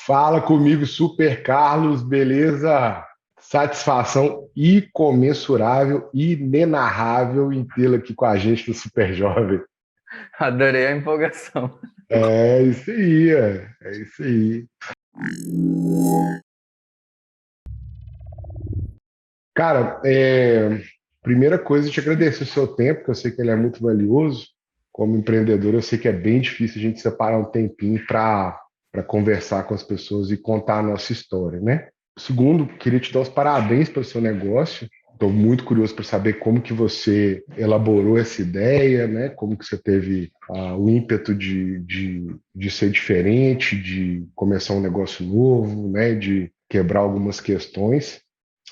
Fala comigo, Super Carlos, beleza? Satisfação incomensurável, inenarrável em tê-lo aqui com a gente do Super Jovem. Adorei a empolgação. É isso aí, é isso aí. Cara, primeira coisa, te agradecer o seu tempo, que eu sei que ele é muito valioso. Como empreendedor, eu sei que é bem difícil a gente separar um tempinho para conversar com as pessoas e contar a nossa história, né? Segundo, queria te dar os parabéns pelo seu negócio. Estou muito curioso para saber como que você elaborou essa ideia, né? Como que você teve o ímpeto de ser diferente, de começar um negócio novo, né? De quebrar algumas questões.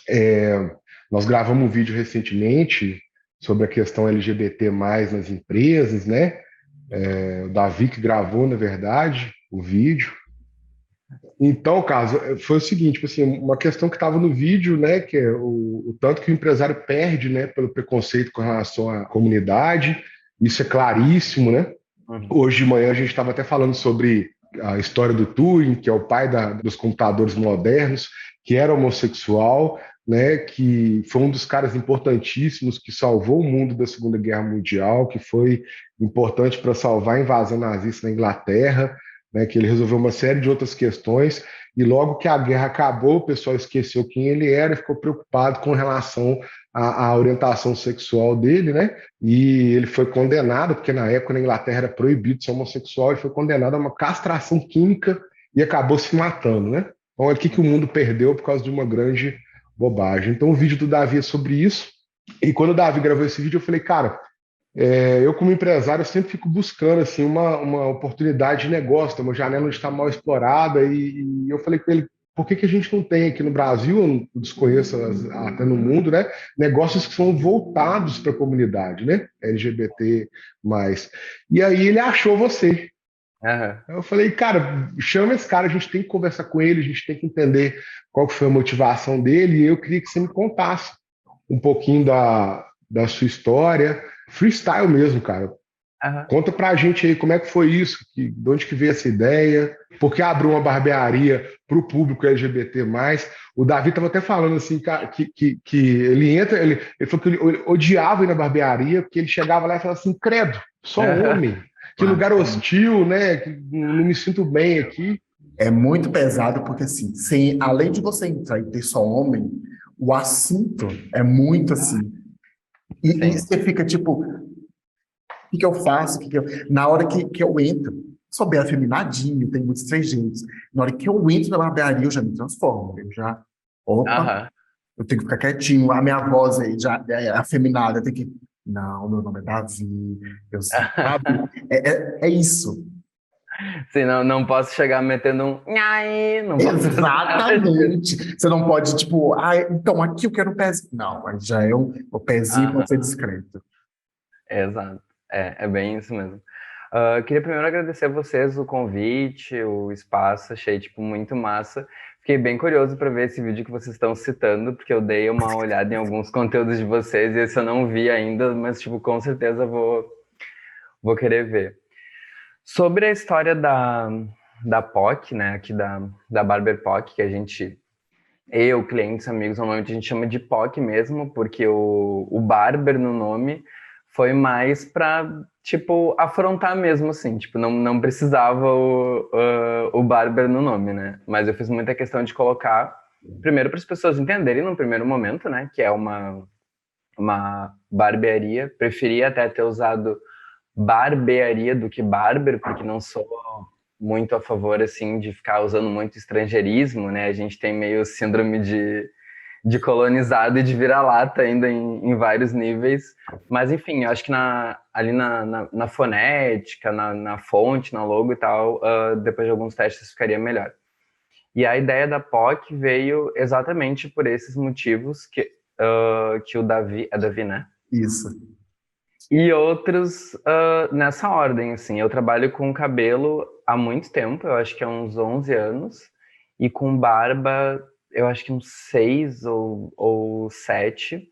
É, Nós gravamos um vídeo recentemente sobre a questão LGBT+ nas empresas, né? O Davi que gravou, na verdade, o vídeo. Então, caso foi o seguinte, tipo assim, uma questão que estava no vídeo, né, que é o tanto que o empresário perde, né, pelo preconceito com relação à comunidade. Isso é claríssimo, né? Uhum. Hoje de manhã a gente estava até falando sobre a história do Turing, que é o pai dos computadores modernos, que era homossexual, né, que foi um dos caras importantíssimos que salvou o mundo da Segunda Guerra Mundial, que foi importante para salvar a invasão nazista na Inglaterra, né, que ele resolveu uma série de outras questões, e logo que a guerra acabou, o pessoal esqueceu quem ele era e ficou preocupado com relação à orientação sexual dele, né? E ele foi condenado, porque na época na Inglaterra era proibido ser homossexual, ele foi condenado a uma castração química e acabou se matando, né? Então, olha o que o mundo perdeu por causa de uma grande bobagem. Então, o vídeo do Davi é sobre isso. E quando o Davi gravou esse vídeo, eu falei, cara, eu como empresário eu sempre fico buscando assim uma oportunidade de negócio, uma janela onde está mal explorada. E eu falei com ele, por que que a gente não tem aqui no Brasil, eu não desconheço até no mundo, né? Negócios que são voltados para a comunidade, né? LGBT+. E aí ele achou você. Aham. Eu falei, cara, chama esse cara, a gente tem que conversar com ele, a gente tem que entender qual que foi a motivação dele, e eu queria que você me contasse um pouquinho da sua história, freestyle mesmo, cara. Aham. Conta pra gente aí como é que foi isso, de onde que veio essa ideia, por que abriu uma barbearia para o público LGBT+. O Davi estava até falando assim, cara, que ele entra, ele falou que ele odiava ir na barbearia, porque ele chegava lá e falava assim, credo, só Aham. homem, que lugar hostil, né? Que não me sinto bem aqui. É muito pesado porque, assim, além de você entrar e ter só homem, o assunto é muito assim. E Sim. você fica tipo, o que que eu faço? Na hora que eu entro, sou bem afeminadinho, tem muitos trejeitos. Na hora que eu entro na barbearia, eu já me transformo. Opa, Aham. eu tenho que ficar quietinho. A minha voz aí já é afeminada, eu tenho que. Não, meu nome é Davi, sabe? É isso. Sim, não posso chegar metendo um nhai, não posso fazer nada disso. Exatamente. Você não pode, tipo, então aqui eu quero um pezinho. Não, aí já é o pezinho pode ser Aham. discreto. Exato. É bem isso mesmo. Queria primeiro agradecer a vocês o convite, o espaço, achei tipo muito massa. Fiquei bem curioso para ver esse vídeo que vocês estão citando, porque eu dei uma olhada em alguns conteúdos de vocês e esse eu não vi ainda, mas tipo com certeza vou querer ver. Sobre a história da POC, né, aqui da Barber POC, que eu, clientes, amigos, normalmente a gente chama de POC mesmo, porque o Barber no nome foi mais pra, tipo, afrontar mesmo, assim, tipo, não precisava o Barber no nome, né, mas eu fiz muita questão de colocar, primeiro para as pessoas entenderem no primeiro momento, né, que é uma barbearia, preferia até ter usado barbearia do que barber, porque não sou muito a favor, assim, de ficar usando muito estrangeirismo, né? A gente tem meio síndrome de colonizado e de vira-lata ainda em vários níveis. Mas, enfim, eu acho que ali na fonética, na fonte, na logo e tal, depois de alguns testes ficaria melhor. E a ideia da POC veio exatamente por esses motivos que o Davi, é Davi, né? Isso. E outros nessa ordem, assim. Eu trabalho com cabelo há muito tempo, eu acho que há uns 11 anos, e com barba, eu acho que uns 6 ou 7.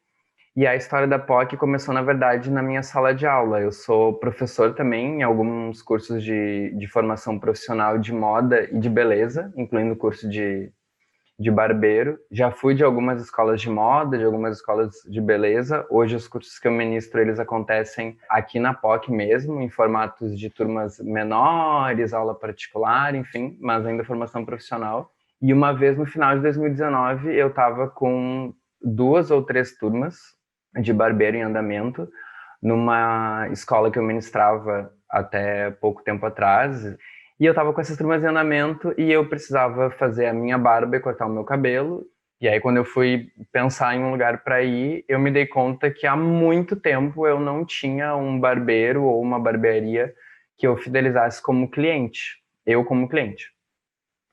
E a história da POC começou, na verdade, na minha sala de aula. Eu sou professor também em alguns cursos de formação profissional de moda e de beleza, incluindo o curso de barbeiro. Já fui de algumas escolas de moda, de algumas escolas de beleza. Hoje os cursos que eu ministro, eles acontecem aqui na POC mesmo, em formatos de turmas menores, aula particular, enfim, mas ainda formação profissional. E uma vez no final de 2019, eu estava com 2 ou 3 turmas de barbeiro em andamento, numa escola que eu ministrava até pouco tempo atrás. E eu tava com essas turmas em andamento e eu precisava fazer a minha barba e cortar o meu cabelo. E aí, quando eu fui pensar em um lugar para ir, eu me dei conta que há muito tempo eu não tinha um barbeiro ou uma barbearia que eu fidelizasse como cliente, eu como cliente.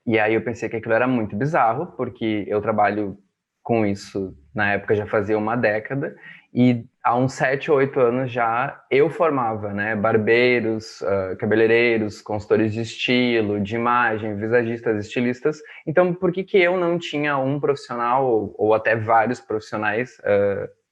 E aí eu pensei que aquilo era muito bizarro, porque eu trabalho com isso, na época já fazia uma década, e há uns 7 ou 8 anos já eu formava, né, barbeiros, cabeleireiros, consultores de estilo, de imagem, visagistas, estilistas. Então, por que que eu não tinha um profissional, ou até vários profissionais,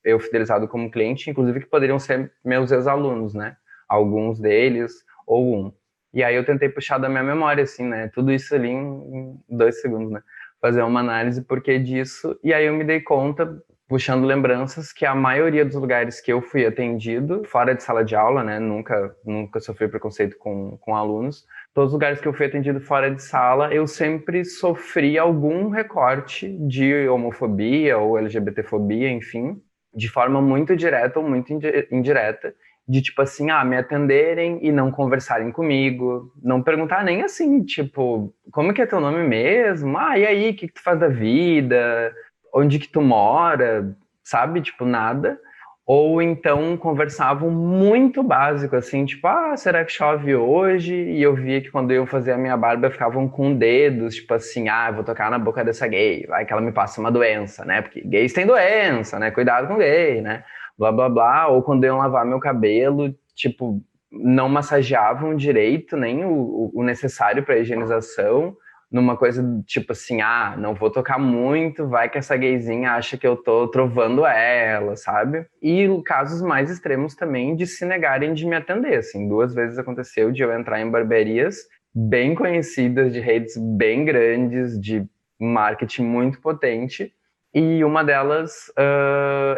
eu fidelizado como cliente, inclusive que poderiam ser meus ex-alunos, né? Alguns deles, ou um. E aí eu tentei puxar da minha memória, assim, né? Tudo isso ali em 2 segundos, né? Fazer uma análise por que disso. E aí eu me dei conta, puxando lembranças, que a maioria dos lugares que eu fui atendido, fora de sala de aula, né? Nunca sofri preconceito com alunos. Todos os lugares que eu fui atendido fora de sala, eu sempre sofri algum recorte de homofobia ou LGBTfobia, enfim, de forma muito direta ou muito indireta, de tipo assim, me atenderem e não conversarem comigo, não perguntar nem assim, tipo, como que é teu nome mesmo? E aí, o que que tu faz da vida? Onde que tu mora? Sabe? Tipo, nada. Ou então conversavam muito básico, assim, tipo, será que chove hoje? E eu via que quando eu fazia a minha barba, ficavam com dedos, tipo assim, eu vou tocar na boca dessa gay, vai que ela me passa uma doença, né? Porque gays têm doença, né? Cuidado com gay, né? Blá, blá, blá. Ou quando iam lavar meu cabelo, tipo, não massageavam direito, nem o necessário para higienização, numa coisa tipo assim, não vou tocar muito, vai que essa gayzinha acha que eu tô trovando ela, sabe? E casos mais extremos também de se negarem de me atender, assim, 2 vezes aconteceu de eu entrar em barbearias bem conhecidas, de redes bem grandes, de marketing muito potente, e uma delas,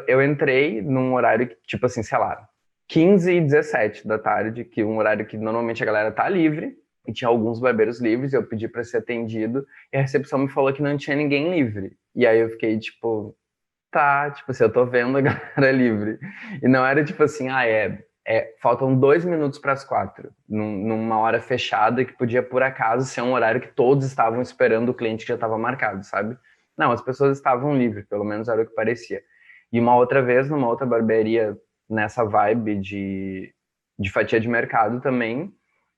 eu entrei num horário que, tipo assim, sei lá, 15h17 da tarde, que é um horário que normalmente a galera tá livre, e tinha alguns barbeiros livres, eu pedi para ser atendido, e a recepção me falou que não tinha ninguém livre. E aí eu fiquei tipo, tá, tipo assim, eu tô vendo a galera livre. E não era tipo assim, faltam 2 minutos para as 4, numa hora fechada que podia por acaso ser um horário que todos estavam esperando o cliente que já estava marcado, sabe? Não, as pessoas estavam livres, pelo menos era o que parecia. E uma outra vez, numa outra barbearia, nessa vibe de fatia de mercado também,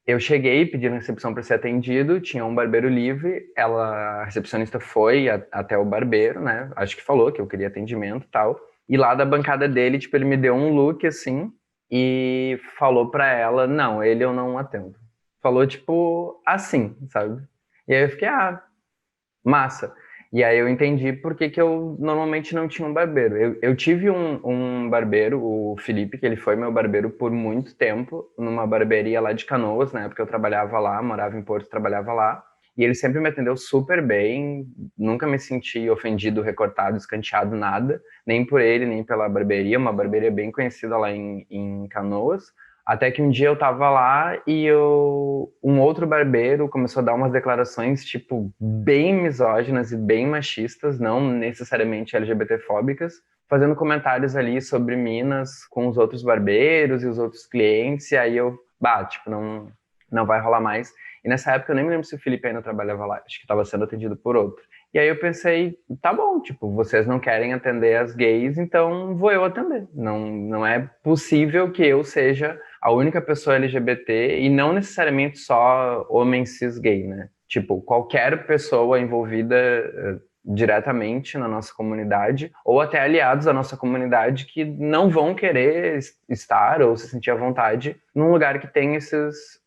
eu cheguei, pedi na recepção para ser atendido, tinha um barbeiro livre, a recepcionista foi até o barbeiro, né? Acho que falou que eu queria atendimento e tal. E lá da bancada dele, tipo, ele me deu um look assim e falou para ela, não, ele eu não atendo. Falou tipo assim, sabe? E aí eu fiquei, massa. E aí eu entendi por que que eu normalmente não tinha um barbeiro. Eu tive um barbeiro, o Felipe, que ele foi meu barbeiro por muito tempo, numa barbearia lá de Canoas, na época eu trabalhava lá, morava em Porto, trabalhava lá. E ele sempre me atendeu super bem, nunca me senti ofendido, recortado, escanteado, nada, nem por ele, nem pela barbearia, uma barbearia bem conhecida lá em Canoas. Até que um dia eu tava lá e um outro barbeiro começou a dar umas declarações, tipo, bem misóginas e bem machistas, não necessariamente LGBTfóbicas, fazendo comentários ali sobre Minas com os outros barbeiros e os outros clientes, e aí eu, tipo, não vai rolar mais. E nessa época eu nem me lembro se o Felipe ainda trabalhava lá, acho que estava sendo atendido por outro. E aí eu pensei, tá bom, tipo, vocês não querem atender as gays, então vou eu atender. Não é possível que eu seja a única pessoa LGBT e não necessariamente só homem cis gay, né? Tipo, qualquer pessoa envolvida diretamente na nossa comunidade ou até aliados da nossa comunidade que não vão querer estar ou se sentir à vontade num lugar que tem esses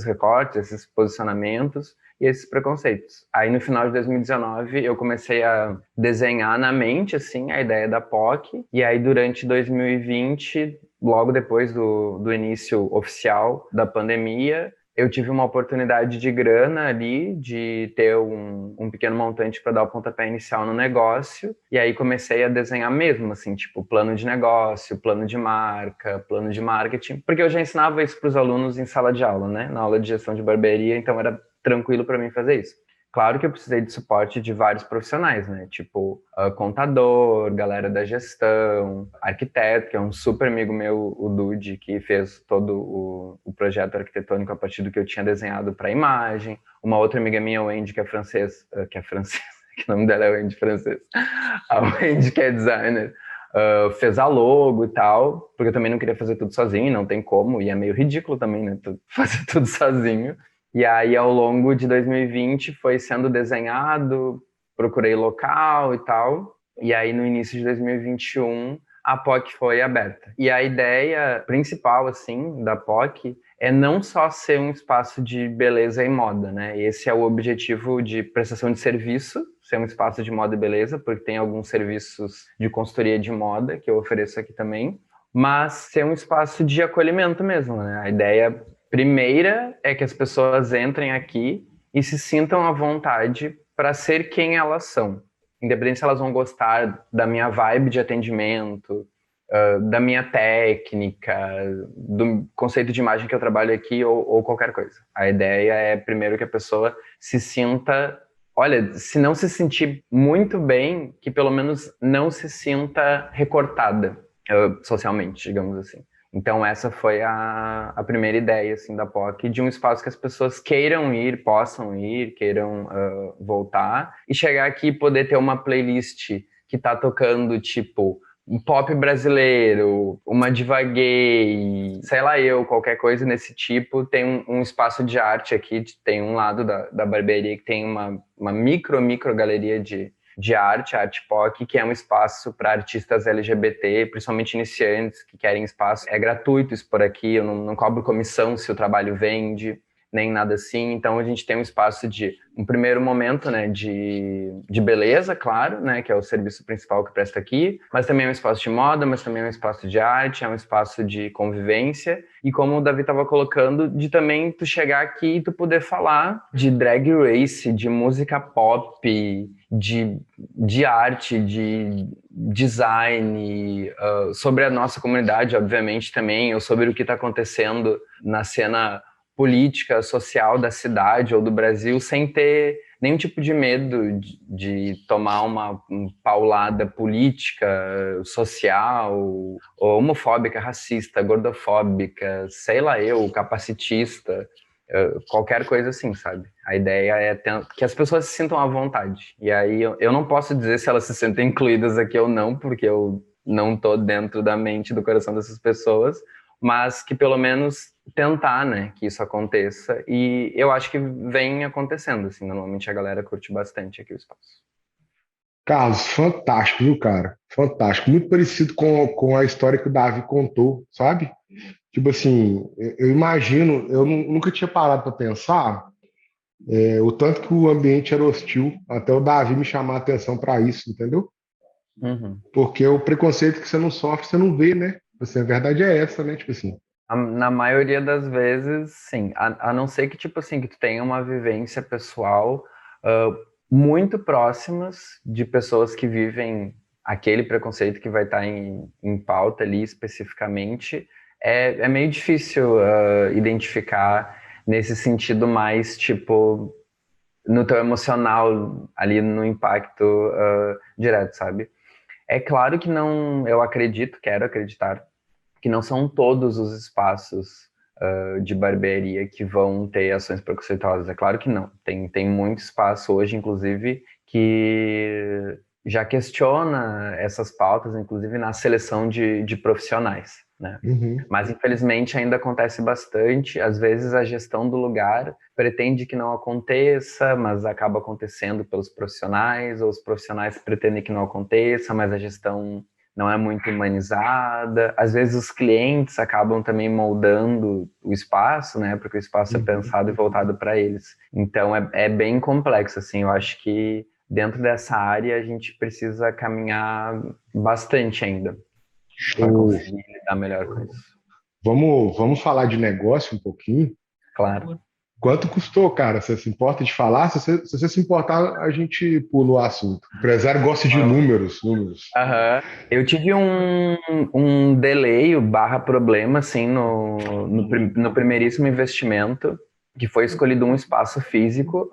recortes, esses posicionamentos e esses preconceitos. Aí no final de 2019 eu comecei a desenhar na mente assim a ideia da POC, e aí durante 2020, logo depois do início oficial da pandemia, eu tive uma oportunidade de grana ali, de ter um pequeno montante para dar o pontapé inicial no negócio, e aí comecei a desenhar mesmo, assim, tipo, plano de negócio, plano de marca, plano de marketing, porque eu já ensinava isso para os alunos em sala de aula, né, na aula de gestão de barbearia, então era tranquilo para mim fazer isso. Claro que eu precisei de suporte de vários profissionais, né? Tipo, contador, galera da gestão, arquiteto, que é um super amigo meu, o Dude, que fez todo o projeto arquitetônico a partir do que eu tinha desenhado para a imagem. Uma outra amiga minha, a Wendy, que é francesa, que o nome dela é Wendy francês. A Wendy, que é designer, fez a logo e tal, porque eu também não queria fazer tudo sozinho, não tem como, e é meio ridículo também, né? Fazer tudo sozinho. E aí, ao longo de 2020, foi sendo desenhado, procurei local e tal. E aí, no início de 2021, a POC foi aberta. E a ideia principal, assim, da POC é não só ser um espaço de beleza e moda, né? Esse é o objetivo de prestação de serviço, ser um espaço de moda e beleza, porque tem alguns serviços de consultoria de moda que eu ofereço aqui também, mas ser um espaço de acolhimento mesmo, né? A ideia primeira é que as pessoas entrem aqui e se sintam à vontade para ser quem elas são. Independente se elas vão gostar da minha vibe de atendimento, da minha técnica, do conceito de imagem que eu trabalho aqui ou qualquer coisa. A ideia é, primeiro, que a pessoa se sinta... Olha, se não se sentir muito bem, que pelo menos não se sinta recortada socialmente, digamos assim. Então essa foi a primeira ideia assim da POC, de um espaço que as pessoas queiram ir, possam ir, queiram voltar, e chegar aqui e poder ter uma playlist que tá tocando tipo um pop brasileiro, uma diva gay, sei lá eu, qualquer coisa nesse tipo. Tem um espaço de arte aqui, tem um lado da barbearia que tem uma micro galeria de arte, a Arte POC, que é um espaço para artistas LGBT, principalmente iniciantes que querem espaço. É gratuito isso por aqui, eu não cobro comissão se o trabalho vende, nem nada assim. Então a gente tem um espaço de, um primeiro momento, né, de beleza, claro, né, que é o serviço principal que presta aqui, mas também é um espaço de moda, mas também é um espaço de arte, é um espaço de convivência, e como o Davi estava colocando, de também tu chegar aqui e tu poder falar de drag race, de música pop, de arte, de design, sobre a nossa comunidade, obviamente, também, ou sobre o que está acontecendo na cena política, social da cidade ou do Brasil, sem ter nenhum tipo de medo de tomar uma paulada política, social, ou homofóbica, racista, gordofóbica, sei lá eu, capacitista, qualquer coisa assim, sabe? A ideia é que as pessoas se sintam à vontade. E aí eu não posso dizer se elas se sentem incluídas aqui ou não, porque eu não tô dentro da mente e do coração dessas pessoas, mas que pelo menos tentar, né, que isso aconteça. E eu acho que vem acontecendo, assim, normalmente a galera curte bastante aqui o espaço. Carlos, fantástico, viu, cara? Fantástico. Muito parecido com a história que o Davi contou, sabe? Tipo assim, eu imagino, nunca tinha parado para pensar o tanto que o ambiente era hostil, até o Davi me chamar a atenção para isso, entendeu? Uhum. Porque o preconceito que você não sofre, você não vê, né? Assim, a verdade é essa, né? Tipo assim. Na maioria das vezes, sim. A não ser que, tipo assim, que tu tenha uma vivência pessoal muito próximas de pessoas que vivem aquele preconceito que vai estar em pauta ali especificamente, é meio difícil identificar nesse sentido mais, tipo, no teu emocional, ali no impacto direto, sabe? É claro que não, eu acredito, quero acreditar, que não são todos os espaços de barbearia que vão ter ações preconceituosas. É claro que não. Tem muito espaço hoje, inclusive, que já questiona essas pautas, inclusive na seleção de profissionais, né? Uhum. Mas, infelizmente, ainda acontece bastante. Às vezes, a gestão do lugar pretende que não aconteça, mas acaba acontecendo pelos profissionais, ou os profissionais pretendem que não aconteça, mas a gestão não é muito humanizada. Às vezes os clientes acabam também moldando o espaço, né? Porque o espaço é pensado e voltado para eles. Então é bem complexo, assim. Eu acho que dentro dessa área a gente precisa caminhar bastante ainda para O- conseguir lidar melhor com isso. vamos falar de negócio um pouquinho. Claro. Quanto custou, cara? Você se importa de falar? Se você se importar, a gente pula o assunto. O empresário gosta de números, números. Aham. Eu tive um delay barra problema, assim, no primeiríssimo investimento, que foi escolhido um espaço físico,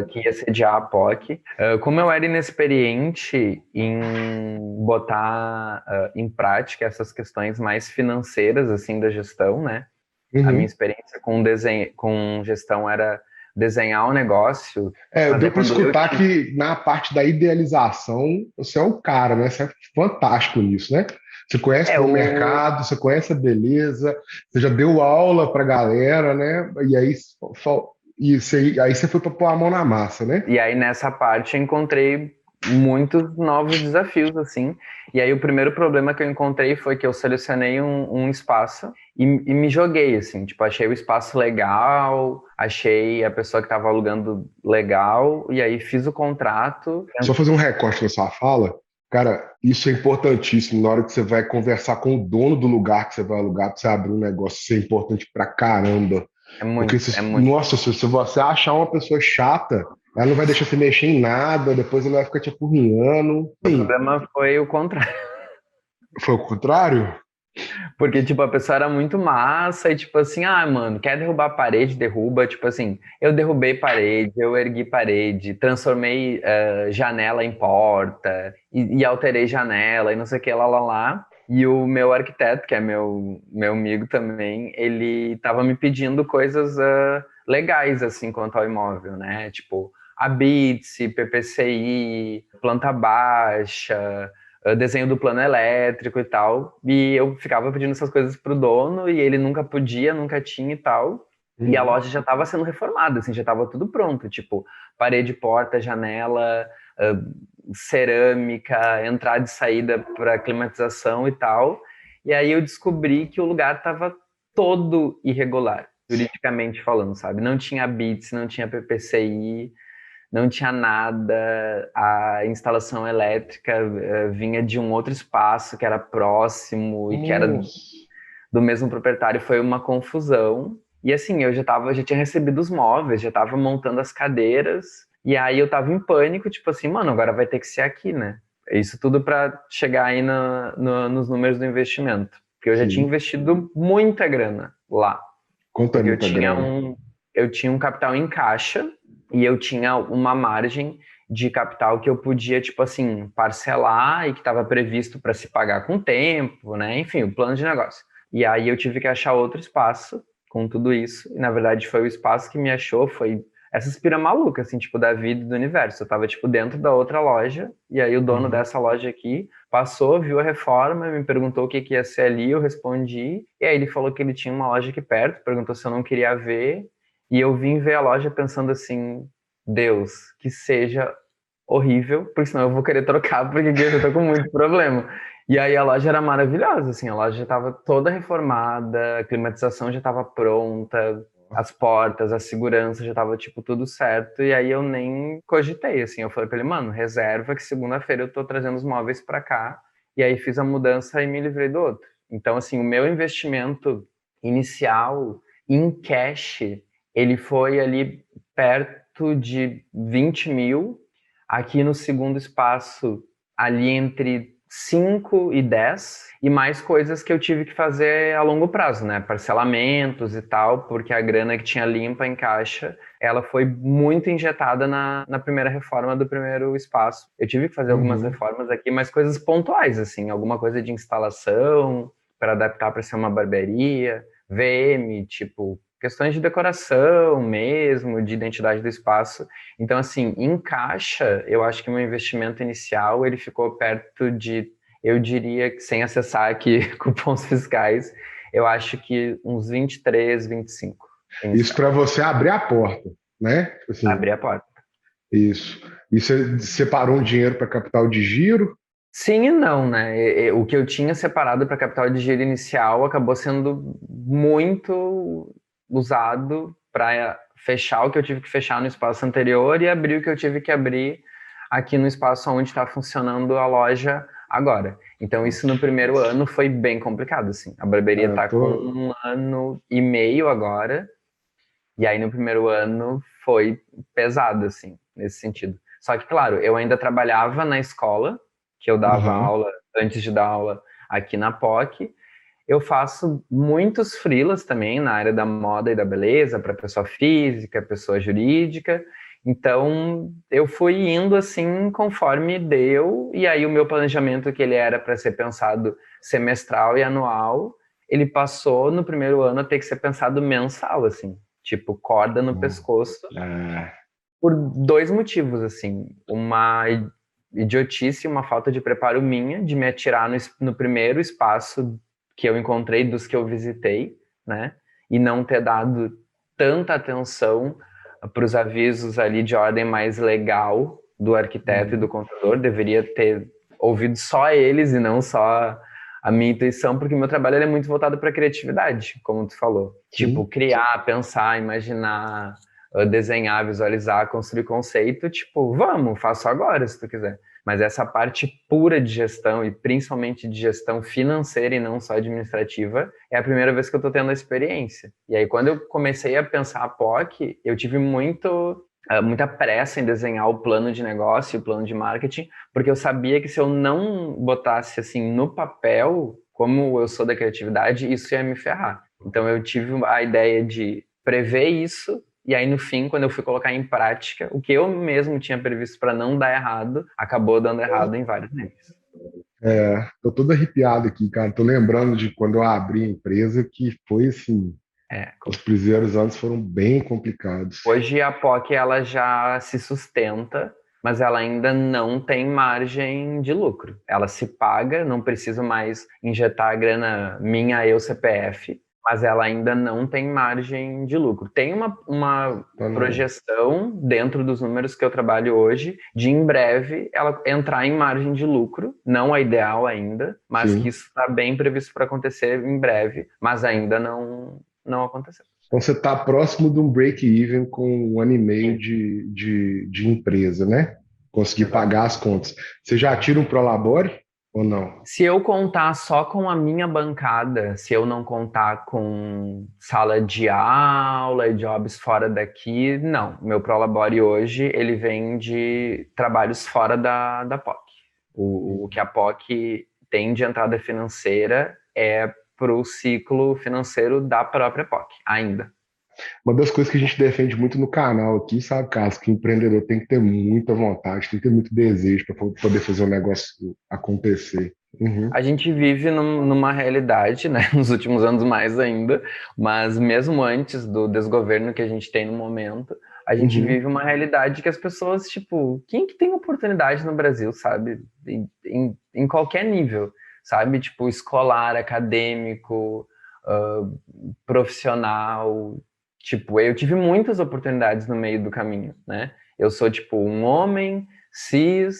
que ia sediar a POC. Como eu era inexperiente em botar em prática essas questões mais financeiras, assim, da gestão, né? A minha Uhum. experiência com gestão era desenhar o negócio, mas aí Deu para quando eu escutar tive. que na parte da idealização você é o cara, né? Você é fantástico nisso, né? Você conhece É, o o, mercado, você conhece a beleza, você já deu aula para galera, né? E aí, aí você foi para pôr a mão na massa, né? E aí nessa parte eu encontrei muitos novos desafios, assim. E aí o primeiro problema que eu encontrei foi que eu selecionei um espaço e me joguei, assim. Tipo, achei o espaço legal, achei a pessoa que estava alugando legal, e aí fiz o contrato. Só fazer um recorte na sua fala. Cara, isso é importantíssimo na hora que você vai conversar com o dono do lugar que você vai alugar para você abrir um negócio. Isso é importante pra caramba. Porque, É muito. nossa, se você achar uma pessoa chata, ela não vai deixar você mexer em nada, depois ela vai ficar te apurrinhando. O Sim, problema foi o contrário. foi o contrário? Porque, tipo, a pessoa era muito massa e, tipo assim, ah, mano, quer derrubar a parede, derruba. Tipo assim, eu derrubei parede, eu ergui parede, transformei janela em porta e alterei janela e não sei o que, lá. E o meu arquiteto, que é meu amigo também, ele tava me pedindo coisas legais, assim, quanto ao imóvel, né? Tipo, a BITSE, PPCI, planta baixa, desenho do plano elétrico e tal. E eu ficava pedindo essas coisas pro dono e ele nunca podia, nunca tinha e tal. E a Uhum. loja já estava sendo reformada, assim, já estava tudo pronto, tipo, parede, porta, janela, cerâmica, entrada e saída para climatização e tal. E aí eu descobri que o lugar estava todo irregular, juridicamente falando, sabe? Não tinha BITS, não tinha PPCI, não tinha nada, a instalação elétrica vinha de um outro espaço que era próximo e que era Nossa. do mesmo proprietário, foi uma confusão. E assim, já tinha recebido os móveis, já estava montando as cadeiras, e aí eu tava em pânico, tipo assim, mano, agora vai ter que ser aqui, né? Isso tudo para chegar aí nos números do investimento. Porque eu já tinha Sim. investido muita grana lá. Quanto é Porque muita grana? eu tinha um capital em caixa e eu tinha uma margem de capital que eu podia, tipo assim, parcelar e que estava previsto para se pagar com o tempo, né? Enfim, o plano de negócio. E aí eu tive que achar outro espaço com tudo isso. E na verdade foi o espaço que me achou, foi essa inspira maluca, assim, tipo, da vida e do universo. Eu tava, tipo, dentro da outra loja, e aí o dono Uhum. dessa loja aqui passou, viu a reforma, me perguntou o que que ia ser ali, eu respondi, e aí ele falou que ele tinha uma loja aqui perto, perguntou se eu não queria ver, e eu vim ver a loja pensando assim, Deus, que seja horrível, porque senão eu vou querer trocar, porque aqui eu tô com muito problema. E aí a loja era maravilhosa, assim, a loja já estava toda reformada, a climatização já estava pronta, as portas, a segurança já estava tipo tudo certo, e aí eu nem cogitei, assim, eu falei pra ele, mano, reserva que segunda-feira eu tô trazendo os móveis para cá, e aí fiz a mudança e me livrei do outro. Então, assim, o meu investimento inicial em cash, ele foi ali perto de 20 mil. Aqui no segundo espaço, ali entre 5 e 10, e mais coisas que eu tive que fazer a longo prazo, né? Parcelamentos e tal, porque a grana que tinha limpa em caixa, ela foi muito injetada na primeira reforma do primeiro espaço. Eu tive que fazer algumas Uhum. reformas aqui, mas coisas pontuais, assim, alguma coisa de instalação para adaptar para ser uma barbearia, VM, tipo, questões de decoração mesmo, de identidade do espaço. Então, assim, em caixa, eu acho que o meu investimento inicial, ele ficou perto de, eu diria que sem acessar aqui cupons fiscais, eu acho que uns 23, 25 Isso inicial. para você abrir a porta, né? Tipo assim, Abrir a porta. isso. E você separou um dinheiro para capital de giro? Sim e não, né? O que eu tinha separado para capital de giro inicial acabou sendo muito usado para fechar o que eu tive que fechar no espaço anterior e abrir o que eu tive que abrir aqui no espaço onde está funcionando a loja agora. Então, isso no primeiro ano foi bem complicado, assim. A barbearia É, está com 1 ano e meio agora, e aí no primeiro ano foi pesado, assim, nesse sentido. Só que, claro, eu ainda trabalhava na escola, que eu dava aham. aula, antes de dar aula aqui na POC. Eu faço muitos freelas também na área da moda e da beleza, para pessoa física, pessoa jurídica. Então, eu fui indo assim conforme deu, e aí o meu planejamento, que ele era para ser pensado semestral e anual, ele passou no primeiro ano a ter que ser pensado mensal, assim, tipo corda no pescoço, É, por dois motivos, assim, uma idiotice, uma falta de preparo minha de me atirar no primeiro espaço que eu encontrei dos que eu visitei, né? E não ter dado tanta atenção para os avisos ali de ordem mais legal do arquiteto e do contador. Deveria ter ouvido só eles e não só a minha intuição, porque o meu trabalho é muito voltado para a criatividade, como tu falou. Tipo, sim. criar, pensar, imaginar, desenhar, visualizar, construir conceito, tipo, vamos, faço agora se tu quiser. Mas essa parte pura de gestão e principalmente de gestão financeira e não só administrativa é a primeira vez que eu estou tendo a experiência. E aí quando eu comecei a pensar a POC, eu tive muita pressa em desenhar o plano de negócio, o plano de marketing, porque eu sabia que se eu não botasse assim no papel, como eu sou da criatividade, isso ia me ferrar. Então eu tive a ideia de prever isso e aí, no fim, quando eu fui colocar em prática, o que eu mesmo tinha previsto para não dar errado, acabou dando errado em vários níveis. Tô todo arrepiado aqui, cara. Tô lembrando de quando eu abri a empresa, que foi assim, É, os primeiros anos foram bem complicados. hoje a POC ela já se sustenta, mas ela ainda não tem margem de lucro. Ela se paga, não preciso mais injetar a grana minha, eu, CPF, mas ela ainda não tem margem de lucro. Tem uma Tá no- projeção dentro dos números que eu trabalho hoje, de em breve ela entrar em margem de lucro, não a ideal ainda, mas que Sim. isso está bem previsto para acontecer em breve, mas ainda não aconteceu. Então você está próximo de um break-even com 1 ano e meio de empresa, né? Conseguir Exato. pagar as contas. Você já tira um Prolabore ou não? Se eu contar só com a minha bancada, se eu não contar com sala de aula e jobs fora daqui, não. Meu Prolabore hoje, ele vem de trabalhos fora da POC. O que a POC tem de entrada financeira é para o ciclo financeiro da própria POC, ainda. Uma das coisas que a gente defende muito no canal aqui, sabe, Carlos, que o empreendedor tem que ter muita vontade, tem que ter muito desejo para poder fazer o negócio acontecer. Uhum, A gente vive numa realidade, né, nos últimos anos mais ainda, mas mesmo antes do desgoverno que a gente tem no momento, a gente uhum. vive uma realidade que as pessoas, tipo, quem que tem oportunidade no Brasil, sabe? Em qualquer nível, sabe? Tipo, escolar, acadêmico, ah, profissional. Tipo, eu tive muitas oportunidades no meio do caminho, né? Eu sou, tipo, um homem cis,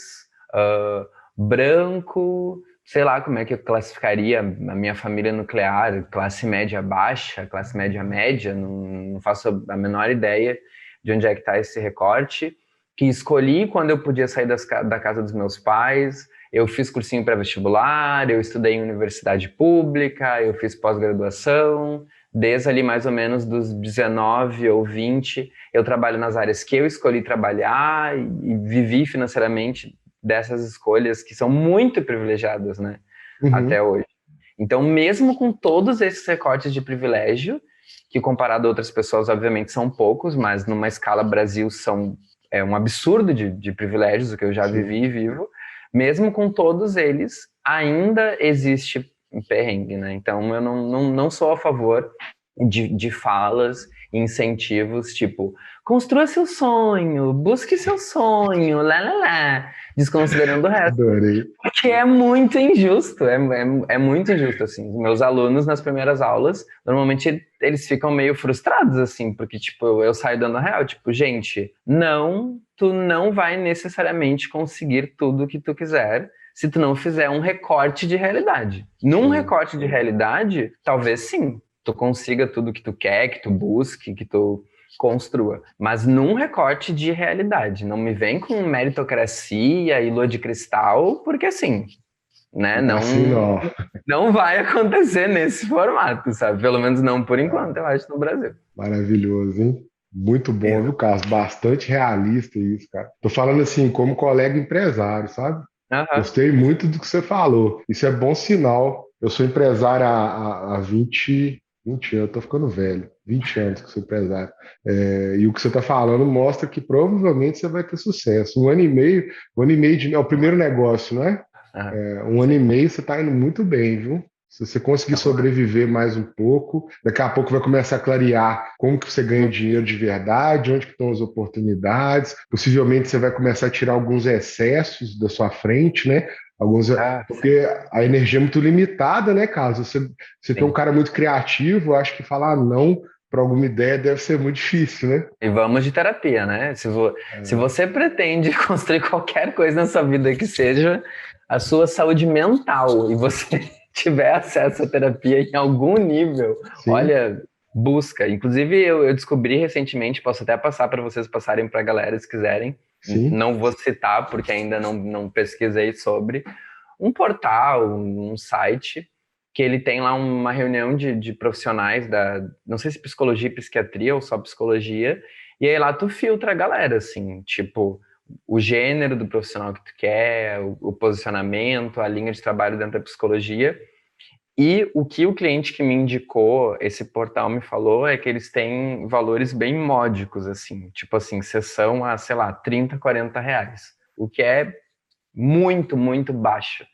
ah, branco, sei lá como é que eu classificaria a minha família nuclear, classe média baixa, classe média média, não faço a menor ideia de onde é que está esse recorte, que escolhi quando eu podia sair da casa dos meus pais, eu fiz cursinho pré-vestibular, eu estudei em universidade pública, eu fiz pós-graduação, desde ali mais ou menos dos 19 ou 20, eu trabalho nas áreas que eu escolhi trabalhar e vivi financeiramente dessas escolhas que são muito privilegiadas, né, Uhum. até hoje. Então, mesmo com todos esses recortes de privilégio, que comparado a outras pessoas, obviamente, são poucos, mas numa escala Brasil é um absurdo de privilégios, o que eu já Sim. vivi e vivo, mesmo com todos eles, ainda existe um perrengue, né? Então, eu não sou a favor de falas, incentivos, tipo, construa seu sonho, busque seu sonho, lá, lá, lá, desconsiderando o resto, Adorei. porque é muito injusto, é muito injusto, assim. Os meus alunos, nas primeiras aulas, normalmente eles ficam meio frustrados, assim, porque, tipo, eu saio dando a real, tipo, gente, não, tu não vai necessariamente conseguir tudo o que tu quiser se tu não fizer um recorte de realidade. Num recorte de realidade, talvez sim, tu consiga tudo que tu quer, que tu busque, que tu construa. Mas num recorte de realidade. Não me vem com meritocracia e lua de cristal, porque assim, né? Não é assim, não. Não vai acontecer nesse formato, sabe? Pelo menos não por enquanto, eu acho, no Brasil. Maravilhoso, hein? Muito bom, viu, Carlos? Bastante realista isso, cara. Tô falando assim, como colega empresário, sabe? Aham. Gostei muito do que você falou. Isso é bom sinal. Eu sou empresário há 20 anos, tô ficando velho. 20 anos que sou empresário. E o que você está falando mostra que provavelmente você vai ter sucesso. Um ano e meio é o primeiro negócio, não é? Aham. Um ano e meio você está indo muito bem, viu? Se você conseguir Então, sobreviver mais um pouco, daqui a pouco vai começar a clarear como que você ganha dinheiro de verdade, onde que estão as oportunidades. Possivelmente você vai começar a tirar alguns excessos da sua frente, né? sim, Porque a energia é muito limitada, né, Carlos? Você tem um sim. cara muito criativo, eu acho que falar não para alguma ideia deve ser muito difícil, né? E vamos de terapia, né? Se você pretende construir qualquer coisa na sua vida que seja a sua saúde mental e você tiver acesso à terapia em algum nível, Sim, olha, busca. Inclusive, eu descobri recentemente, posso até passar para vocês passarem para a galera se quiserem. sim. Não vou citar porque ainda não pesquisei sobre um portal, um site que ele tem lá uma reunião de profissionais não sei se psicologia e psiquiatria ou só psicologia, e aí lá tu filtra a galera, assim, tipo, o gênero do profissional que tu quer, o posicionamento, a linha de trabalho dentro da psicologia, e o que o cliente que me indicou esse portal me falou é que eles têm valores bem módicos, assim, tipo assim, sessão a, sei lá, 30, R$ 40, o que é muito, muito baixo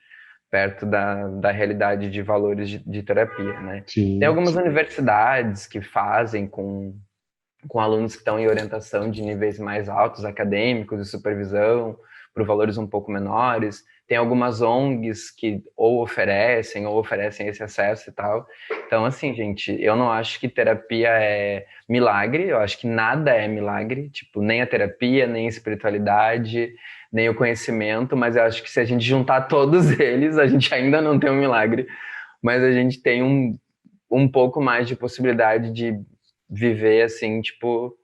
perto da realidade de valores de terapia, né? Tem Sim, algumas universidades que fazem com alunos que estão em orientação de níveis mais altos, acadêmicos, de supervisão, por valores um pouco menores. Tem algumas ONGs que ou oferecem esse acesso e tal. Então, assim, gente, eu não acho que terapia é milagre, eu acho que nada é milagre, tipo, nem a terapia, nem a espiritualidade, nem o conhecimento, mas eu acho que se a gente juntar todos eles, a gente ainda não tem um milagre, mas a gente tem um pouco mais de possibilidade de viver assim, tipo,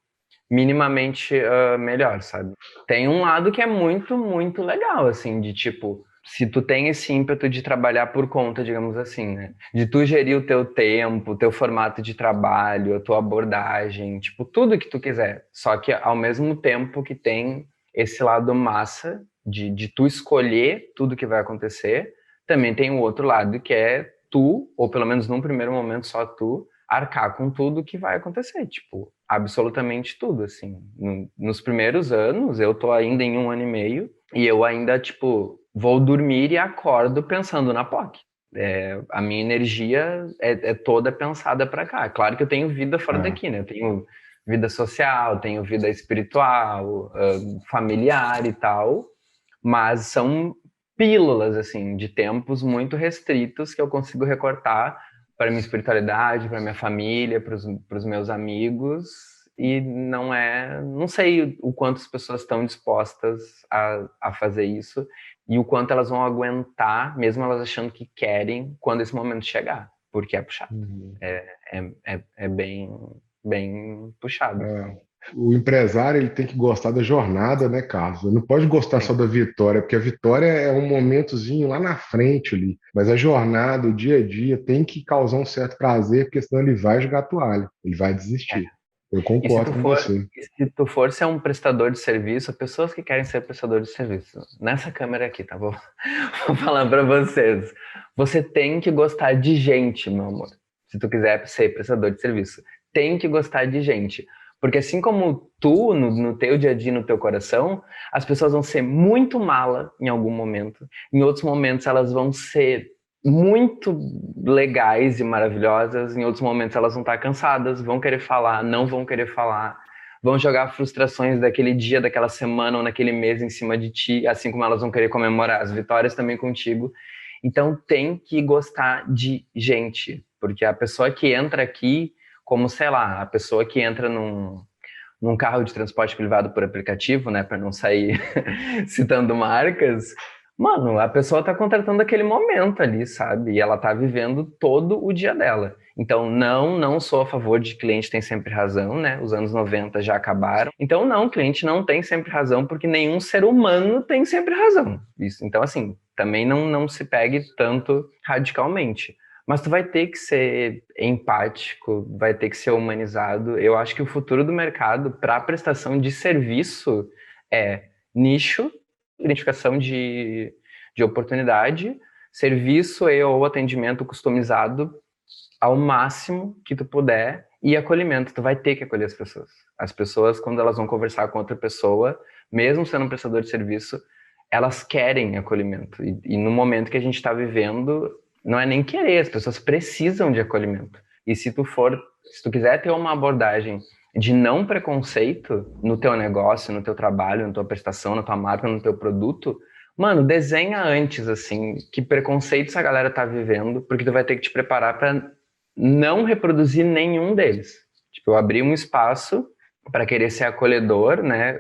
minimamente melhor, sabe? Tem um lado que é muito, muito legal, assim, de tipo, se tu tem esse ímpeto de trabalhar por conta, digamos assim, né? De tu gerir o teu tempo, o teu formato de trabalho, a tua abordagem, tipo, tudo que tu quiser. Só que ao mesmo tempo que tem esse lado massa de tu escolher tudo que vai acontecer, também tem o outro lado que é tu, ou pelo menos num primeiro momento só tu, arcar com tudo que vai acontecer, tipo, absolutamente tudo, assim. Nos primeiros anos, eu tô ainda em 1 ano e meio, e eu ainda, tipo, vou dormir e acordo pensando na POC. A minha energia é toda pensada para cá. Claro que eu tenho vida fora é. daqui, né? Eu tenho vida social, tenho vida espiritual, familiar e tal, mas são pílulas, assim, de tempos muito restritos que eu consigo recortar para minha espiritualidade, para minha família, para os meus amigos, e não sei o quanto as pessoas estão dispostas a fazer isso e o quanto elas vão aguentar, mesmo elas achando que querem, quando esse momento chegar, porque é puxado, Uhum. é bem puxado. É. O empresário ele tem que gostar da jornada, né, Carlos? Ele não pode gostar só Sim. da vitória, porque a vitória é um momentozinho lá na frente ali. Mas a jornada, o dia a dia, tem que causar um certo prazer, porque senão ele vai jogar a toalha, ele vai desistir. Eu E se concordo tu com for, você. e se tu for ser um prestador de serviço, pessoas que querem ser prestador de serviço, nessa câmera aqui, tá bom? Vou falar pra vocês. Você tem que gostar de gente, meu amor. Se tu quiser ser prestador de serviço, tem que gostar de gente. Porque assim como tu, no teu dia a dia, no teu coração, as pessoas vão ser muito mala em algum momento. Em outros momentos, elas vão ser muito legais e maravilhosas. Em outros momentos, elas vão estar cansadas, vão querer falar, não vão querer falar. Vão jogar frustrações daquele dia, daquela semana ou naquele mês em cima de ti, assim como elas vão querer comemorar as vitórias também contigo. Então tem que gostar de gente, porque a pessoa que entra aqui, como sei lá, a pessoa que entra num carro de transporte privado por aplicativo, né, para não sair citando marcas, Mano, a pessoa tá contratando aquele momento ali, sabe? E ela tá vivendo todo o dia dela. Então, não sou a favor de que cliente tem sempre razão, né? Os anos 90 já acabaram. Então, não, cliente não tem sempre razão, porque nenhum ser humano tem sempre razão. Isso. Então, assim, também não se pegue tanto radicalmente. Mas tu vai ter que ser empático, vai ter que ser humanizado. Eu acho que o futuro do mercado para prestação de serviço é nicho, identificação de oportunidade, serviço e ou atendimento customizado ao máximo que tu puder e acolhimento. Tu vai ter que acolher as pessoas. As pessoas, quando elas vão conversar com outra pessoa, mesmo sendo um prestador de serviço, elas querem acolhimento. E no momento que a gente está vivendo, não é nem querer, as pessoas precisam de acolhimento. E se tu quiser ter uma abordagem de não preconceito no teu negócio, no teu trabalho, na tua prestação, na tua marca, no teu produto, mano, desenha antes, assim, que preconceitos a galera tá vivendo, porque tu vai ter que te preparar para não reproduzir nenhum deles. Tipo, eu abri um espaço para querer ser acolhedor, né,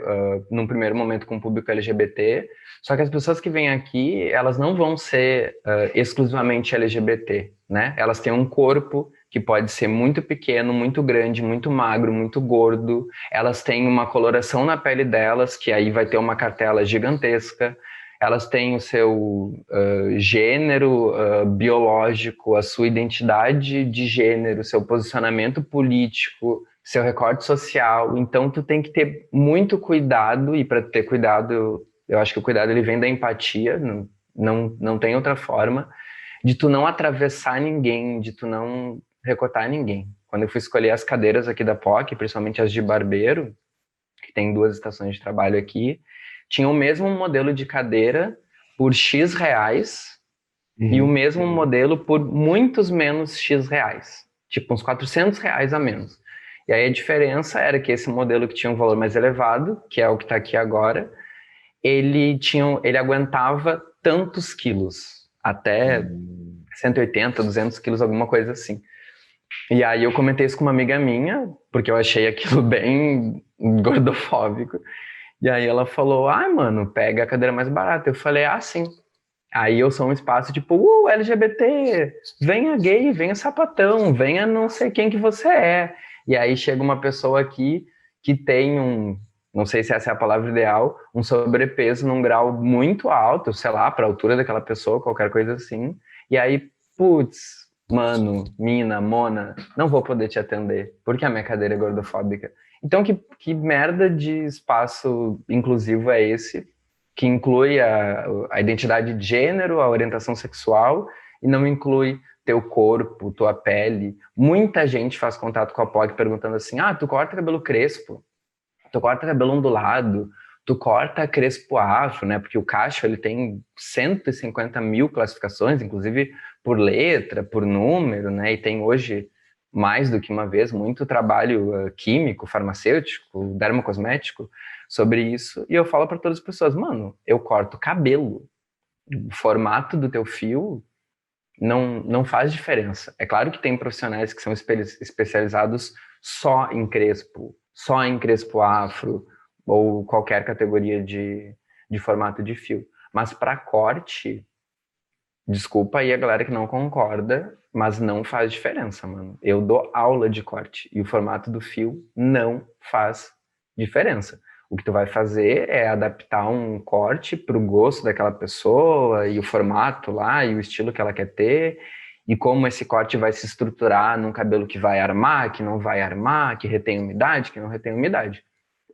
num primeiro momento com o público LGBT, só que as pessoas que vêm aqui, elas não vão ser exclusivamente LGBT, né? Elas têm um corpo que pode ser muito pequeno, muito grande, muito magro, muito gordo. Elas têm uma coloração na pele delas, que aí vai ter uma cartela gigantesca. Elas têm o seu gênero biológico, a sua identidade de gênero, seu posicionamento político, seu recorte social. Então, tu tem que ter muito cuidado, e para ter cuidado, eu acho que o cuidado ele vem da empatia, não tem outra forma, de tu não atravessar ninguém, de tu não recortar ninguém. Quando eu fui escolher as cadeiras aqui da POC, principalmente as de barbeiro, que tem 2 estações de trabalho aqui, tinha o mesmo modelo de cadeira por X reais e o mesmo modelo por muitos menos X reais. Tipo, uns 400 reais a menos. E aí a diferença era que esse modelo que tinha um valor mais elevado, que é o que está aqui agora, ele aguentava tantos quilos, até 180, 200 quilos, alguma coisa assim. E aí eu comentei isso com uma amiga minha, porque eu achei aquilo bem gordofóbico. E aí ela falou, mano, pega a cadeira mais barata. Eu falei, sim. Aí eu sou um espaço tipo, LGBT, venha gay, venha sapatão, venha não sei quem que você é. E aí chega uma pessoa aqui que tem não sei se essa é a palavra ideal, um sobrepeso num grau muito alto, sei lá, para a altura daquela pessoa, qualquer coisa assim. E aí, putz, mano, mina, mona, não vou poder te atender, porque a minha cadeira é gordofóbica. Então, que merda de espaço inclusivo é esse, que inclui a identidade de gênero, a orientação sexual, e não inclui teu corpo, tua pele. Muita gente faz contato com a POC perguntando assim, tu corta cabelo crespo, tu corta cabelo ondulado, tu corta crespo afro, né? Porque o cacho, ele tem 150 mil classificações, inclusive por letra, por número, né? E tem hoje, mais do que uma vez, muito trabalho químico, farmacêutico, dermocosmético sobre isso. E eu falo para todas as pessoas, mano, eu corto cabelo. O formato do teu fio não faz diferença. É claro que tem profissionais que são especializados só em crespo afro, ou qualquer categoria de formato de fio. Mas para corte, desculpa aí a galera que não concorda, mas não faz diferença, mano. Eu dou aula de corte e o formato do fio não faz diferença. O que tu vai fazer é adaptar um corte para o gosto daquela pessoa e o formato lá e o estilo que ela quer ter e como esse corte vai se estruturar num cabelo que vai armar, que não vai armar, que retém umidade, que não retém umidade.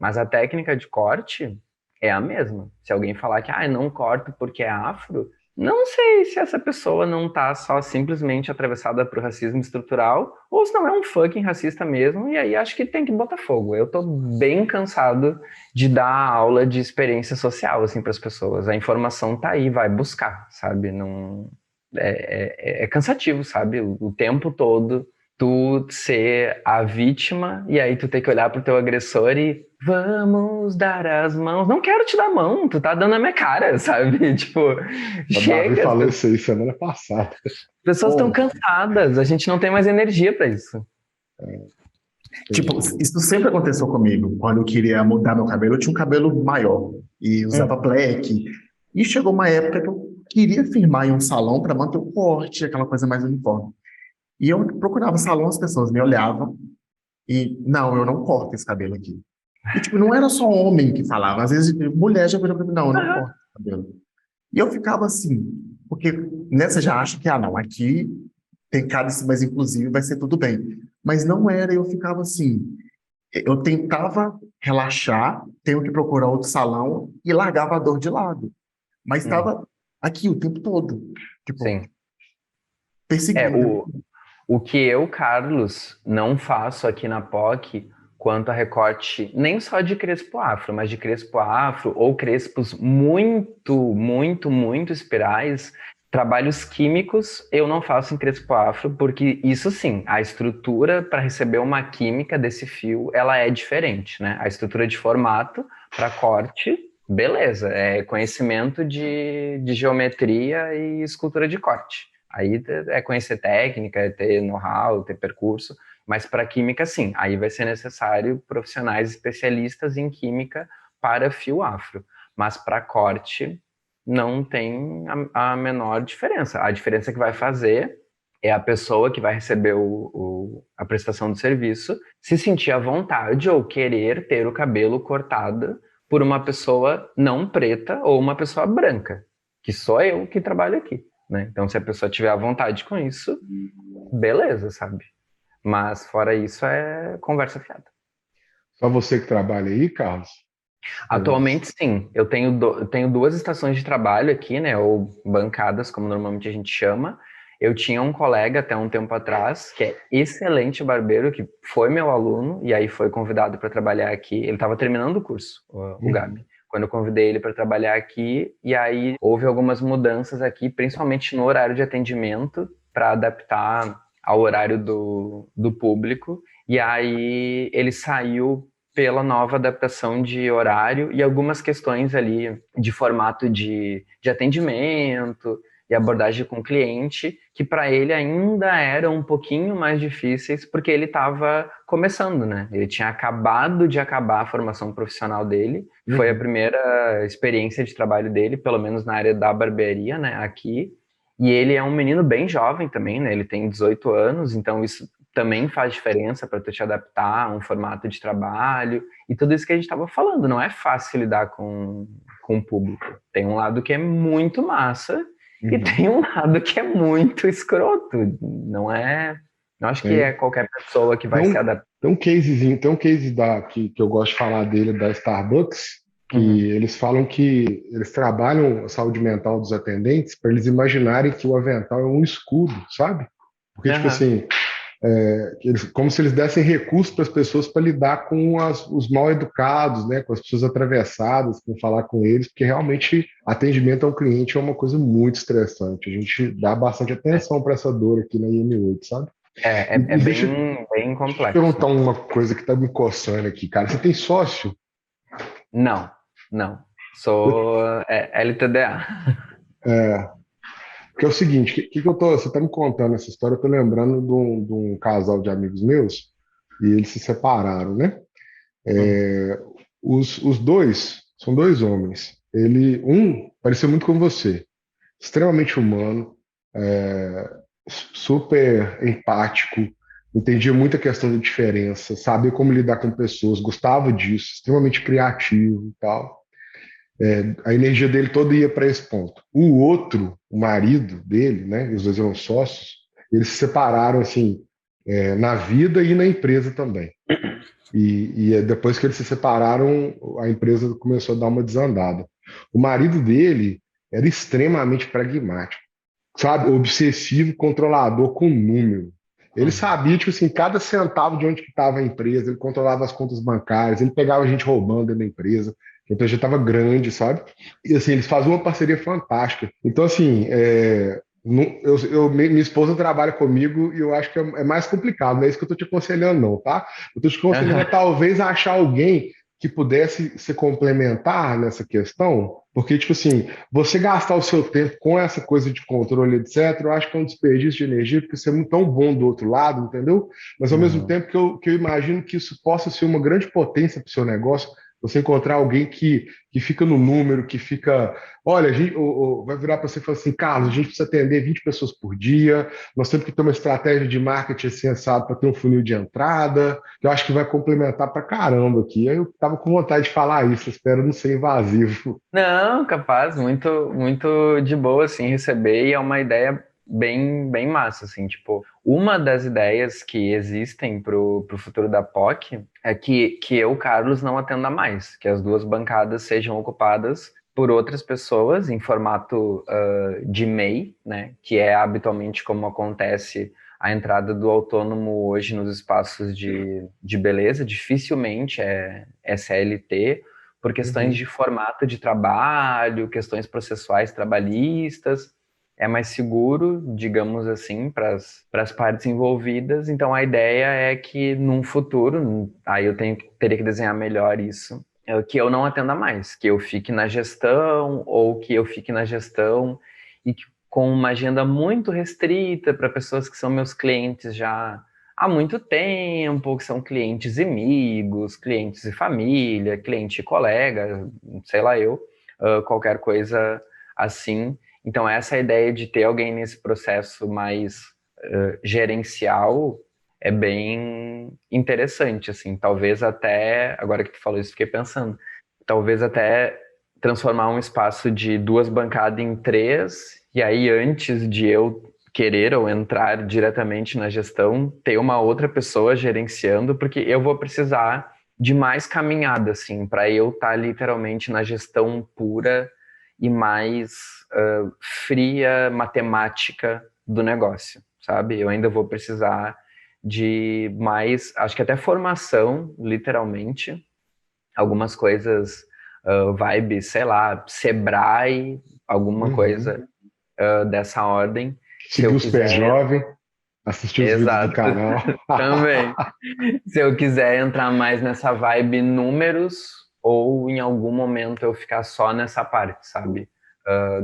Mas a técnica de corte é a mesma. Se alguém falar que não corto porque é afro, não sei se essa pessoa não tá só simplesmente atravessada por racismo estrutural ou se não é um fucking racista mesmo, e aí acho que tem que botar fogo. Eu tô bem cansado de dar aula de experiência social, assim, para as pessoas. A informação tá aí, vai buscar, sabe? Não... É cansativo, sabe? O tempo todo tu ser a vítima e aí tu ter que olhar pro teu agressor e vamos dar as mãos. Não quero te dar a mão, tu tá dando a minha cara, sabe? Tipo, Davi chega. falou isso aí semana passada. As pessoas estão cansadas, a gente não tem mais energia para isso. Tipo, isso sempre aconteceu comigo. Quando eu queria mudar meu cabelo, eu tinha um cabelo maior e usava black. E chegou uma época que eu queria firmar em um salão para manter o corte, aquela coisa mais uniforme. E eu procurava salão, as pessoas me olhavam e, não, eu não corto esse cabelo aqui. E, tipo, não era só homem que falava, às vezes mulher já virou para mim, não, eu não corto esse cabelo. E eu ficava assim, porque nessa já acho que, não, aqui tem cálice mais inclusive, vai ser tudo bem. Mas não era, eu ficava assim, eu tentava relaxar, tenho que procurar outro salão e largava a dor de lado. Mas Hum, estava aqui o tempo todo, tipo, sim. É, perseguindo. o que eu, Carlos, não faço aqui na POC quanto a recorte, nem só de crespo afro, mas de crespo afro ou crespos muito, muito, muito espirais, trabalhos químicos eu não faço em crespo afro, porque isso sim, a estrutura para receber uma química desse fio, ela é diferente, né? A estrutura de formato para corte, beleza, é conhecimento de geometria e escultura de corte. Aí é conhecer técnica, é ter know-how, ter percurso, mas para química, sim. Aí vai ser necessário profissionais especialistas em química para fio afro. Mas para corte, não tem a menor diferença. A diferença que vai fazer é a pessoa que vai receber a prestação do serviço se sentir à vontade ou querer ter o cabelo cortado por uma pessoa não preta ou uma pessoa branca, que sou eu que trabalho aqui, né? Então, se a pessoa tiver à vontade com isso, beleza, sabe? Mas fora isso, é conversa fiada. Só você que trabalha aí, Carlos? Atualmente, sim. Eu tenho duas estações de trabalho aqui, né? Ou bancadas, como normalmente a gente chama. Eu tinha um colega até um tempo atrás, que é excelente barbeiro, que foi meu aluno, e aí foi convidado para trabalhar aqui. Ele estava terminando o curso, o Gabi. Uhum. Quando eu convidei ele para trabalhar aqui, e aí houve algumas mudanças aqui, principalmente no horário de atendimento, para adaptar ao horário do público. E aí ele saiu pela nova adaptação de horário e algumas questões ali de formato de atendimento e abordagem com o cliente, que para ele ainda eram um pouquinho mais difíceis, porque ele estava começando, né? Ele tinha acabado de acabar a formação profissional dele, foi a Uhum. primeira experiência de trabalho dele, pelo menos na área da barbearia, né? Aqui. E ele é um menino bem jovem também, né? Ele tem 18 anos, então isso também faz diferença para tu te adaptar a um formato de trabalho e tudo isso que a gente estava falando. Não é fácil lidar com o público. Tem um lado que é muito massa e Uhum. tem um lado que é muito escroto. Não é. Não acho que é Tem, qualquer pessoa que tem vai se um, adaptar. tem um casezinho, tem um case que eu gosto de falar dele, da Starbucks, que Uhum. eles falam que eles trabalham a saúde mental dos atendentes para eles imaginarem que o avental é um escudo, sabe? Porque, tipo Aham. assim, como se eles dessem recursos para as pessoas para lidar com os mal educados, né, com as pessoas atravessadas, com falar com eles, porque realmente atendimento ao cliente é uma coisa muito estressante. A gente dá bastante atenção para essa dor aqui na IM8, sabe? É E deixa, deixa bem eu te complexo. perguntar uma coisa que está me coçando aqui, cara. Você tem sócio? Não, não. Sou LTDA. É, porque é o seguinte, você está me contando essa história, eu tô lembrando de um casal de amigos meus, e eles se separaram, né? Uhum. Os dois são dois homens. Um parecia muito com você, extremamente humano, é, super empático, entendia muita questão de diferença, sabia como lidar com pessoas, gostava disso, extremamente criativo e tal. A energia dele toda ia para esse ponto. O outro, o marido dele, né, os dois eram sócios, eles se separaram assim, na vida e na empresa também. E depois que eles se separaram, a empresa começou a dar uma desandada. O marido dele era extremamente pragmático, sabe? Obsessivo, controlador com número. Ele Uhum. sabia, tipo assim, cada centavo de onde que estava a empresa, ele controlava as contas bancárias, ele pegava a gente roubando dentro da empresa, a empresa já estava grande, sabe? E assim, eles faziam uma parceria fantástica. Então, assim, minha esposa trabalha comigo e eu acho que é mais complicado, não é isso que eu estou te aconselhando, não, tá? Eu estou te aconselhando a Aham. talvez achar alguém que pudesse se complementar nessa questão, porque, tipo assim, você gastar o seu tempo com essa coisa de controle, etc., eu acho que é um desperdício de energia, porque você é muito tão bom do outro lado, entendeu? Mas ao mesmo Uhum. tempo que eu imagino que isso possa ser uma grande potência para o seu negócio, Você encontrar alguém que fica no número, que fica. Olha, a gente, vai virar para você e falar assim: Carlos, a gente precisa atender 20 pessoas por dia, nós temos que ter uma estratégia de marketing assim, assado para ter um funil de entrada, que eu acho que vai complementar para caramba aqui. Aí eu estava com vontade de falar isso, espero não ser invasivo. Não, capaz, muito, muito de boa, assim, receber, e é uma ideia bem massa, assim, tipo, uma das ideias que existem pro futuro da POC é que eu, Carlos, não atenda mais, que as duas bancadas sejam ocupadas por outras pessoas em formato de MEI, né, que é habitualmente como acontece a entrada do autônomo hoje nos espaços de beleza, dificilmente é CLT, por questões Uhum. de formato de trabalho, questões processuais trabalhistas, é mais seguro, digamos assim, para as partes envolvidas. Então a ideia é que num futuro, aí eu teria que desenhar melhor isso, que eu não atenda mais, que eu fique na gestão ou que eu fique na gestão e que, com uma agenda muito restrita para pessoas que são meus clientes já há muito tempo, que são clientes e amigos, clientes e família, cliente e colega, sei lá eu, qualquer coisa assim. Então, essa ideia de ter alguém nesse processo mais gerencial é bem interessante, assim. Talvez até, agora que tu falou isso, fiquei pensando, talvez até transformar um espaço de 2 bancadas em 3, e aí antes de eu querer ou entrar diretamente na gestão, ter uma outra pessoa gerenciando, porque eu vou precisar de mais caminhada, assim, para eu estar literalmente na gestão pura e mais fria matemática do negócio, sabe? Eu ainda vou precisar de mais, acho que até formação, literalmente, algumas coisas, vibe, sei lá, Sebrae, alguma Uhum. coisa dessa ordem, se Seguir eu o super quiser. jovem, assistir os vídeos do Exato, canal. também. Se eu quiser entrar mais nessa vibe números, ou em algum momento eu ficar só nessa parte, sabe?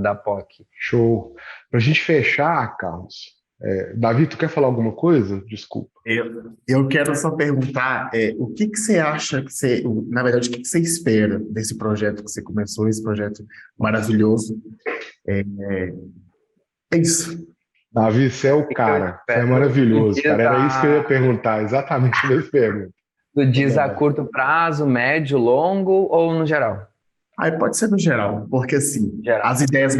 Da POC. Show. Para a gente fechar, Carlos, Davi, tu quer falar alguma coisa? Desculpa. Eu quero só perguntar, o que que você acha que você, na verdade, o que que você espera desse projeto que você começou, esse projeto maravilhoso? É, é isso. Davi, você é o O que eu cara, você é espero? maravilhoso, cara. Era isso que eu ia perguntar, exatamente a mesma pergunta. Tu diz Manda a bala. curto prazo, médio, longo ou no geral? Aí pode ser no geral, porque assim, Geral. as ideias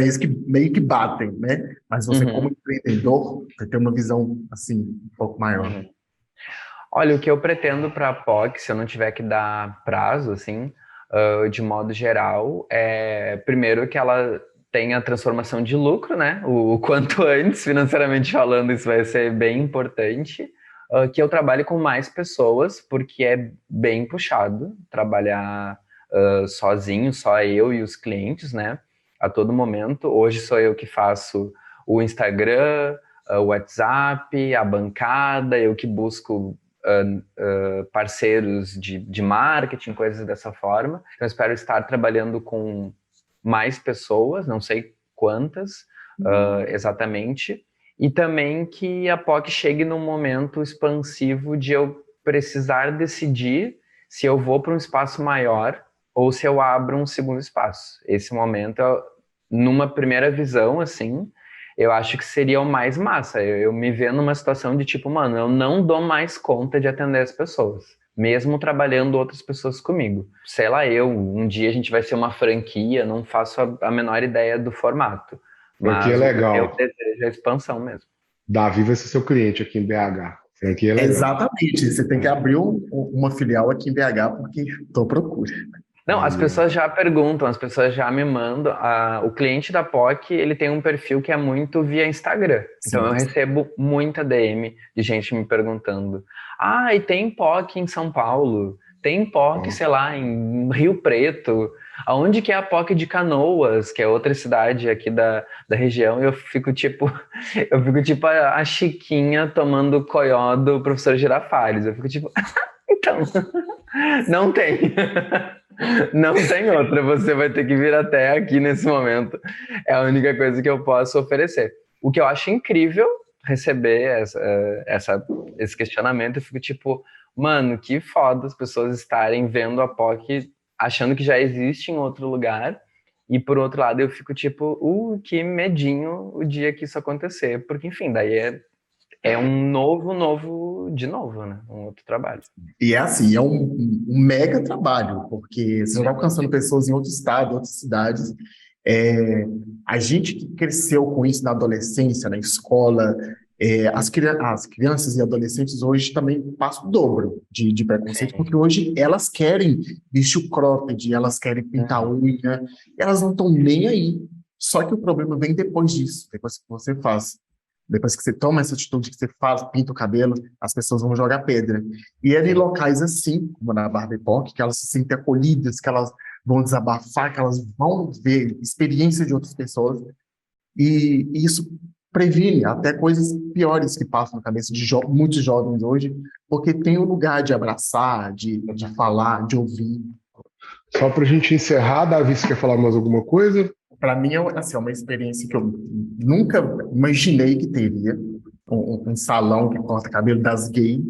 meio que batem, né? Mas você como Uhum, empreendedor, você tem uma visão, assim, um pouco maior. uhum. Olha, o que eu pretendo para a POC, se eu não tiver que dar prazo, assim, de modo geral, é primeiro que ela tenha transformação de lucro, né? O quanto antes, financeiramente falando, isso vai ser bem importante. Que eu trabalhe com mais pessoas, porque é bem puxado trabalhar sozinho, só eu e os clientes, né? A todo momento. Hoje sou eu que faço o Instagram, o WhatsApp, a bancada, eu que busco parceiros de marketing, coisas dessa forma. Então, eu espero estar trabalhando com mais pessoas, não sei quantas exatamente, e também que a POC chegue num momento expansivo de eu precisar decidir se eu vou para um espaço maior ou se eu abro um segundo espaço. Esse momento, numa primeira visão, assim, eu acho que seria o mais massa. Eu me ver numa situação de tipo, mano, eu não dou mais conta de atender as pessoas, mesmo trabalhando outras pessoas comigo. Sei lá, um dia a gente vai ser uma franquia, não faço a menor ideia do formato, Franquia é mas o meu legal. desejo é a expansão mesmo. Davi vai ser seu cliente aqui em BH. Franquia é legal. Exatamente, você tem que abrir uma filial aqui em BH, porque estou à procura. Não, as Aí, ó. pessoas já perguntam, as pessoas já me mandam. O cliente da POC, ele tem um perfil que é muito via Instagram. Então Sim. eu recebo muita DM de gente me perguntando: ah, e tem POC em São Paulo? Tem POC, Ó. sei lá, em Rio Preto? Aonde que é a POC de Canoas, que é outra cidade aqui da região? E eu fico tipo, eu fico tipo a Chiquinha tomando coió do professor Girafales. Eu fico tipo, então, não tem. Não tem outra, você vai ter que vir até aqui nesse momento. É a única coisa que eu posso oferecer. O que eu acho incrível receber esse questionamento, eu fico tipo, mano, que foda as pessoas estarem vendo a POC achando que já existe em outro lugar, e por outro lado eu fico tipo, que medinho o dia que isso acontecer, porque enfim, daí é um de novo, né? Um outro trabalho. E é assim, é um mega trabalho, porque você vai alcançando pessoas em outro estado, outras cidades. É, a gente que cresceu com isso na adolescência, na escola, as crianças e adolescentes hoje também passam o dobro de preconceito, Sim. porque hoje elas querem vestir o cropped, elas querem pintar a unha, elas não estão nem aí. Só que o problema vem depois disso, depois que você faz. Depois que você toma essa atitude, que você faz, pinta o cabelo, as pessoas vão jogar pedra. E é em Sim. locais assim, como na Barbie Pop, que elas se sentem acolhidas, que elas vão desabafar, que elas vão ver experiência de outras pessoas, e isso previne até coisas piores que passam na cabeça de muitos jovens hoje, porque tem um lugar de abraçar, de falar, de ouvir. Só para a gente encerrar, Davi, você quer falar mais alguma coisa? Para mim, assim, é uma experiência que eu nunca imaginei que teria. Um salão que corta cabelo das gays.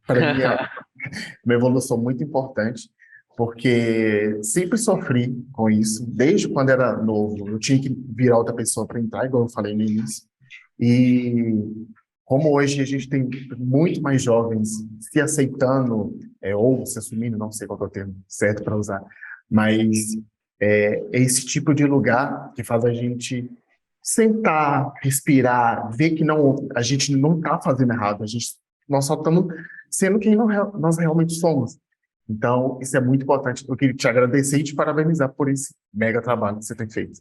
Para mim, é uma evolução muito importante, porque sempre sofri com isso, desde quando era novo. Eu tinha que virar outra pessoa para entrar, igual eu falei no início. E como hoje a gente tem muito mais jovens se aceitando, ou se assumindo, não sei qual que é o termo certo para usar, mas é esse tipo de lugar que faz a gente sentar, respirar, ver que não, a gente não está fazendo errado, nós só estamos sendo quem nós realmente somos. Então, isso é muito importante. Eu queria te agradecer e te parabenizar por esse mega trabalho que você tem feito.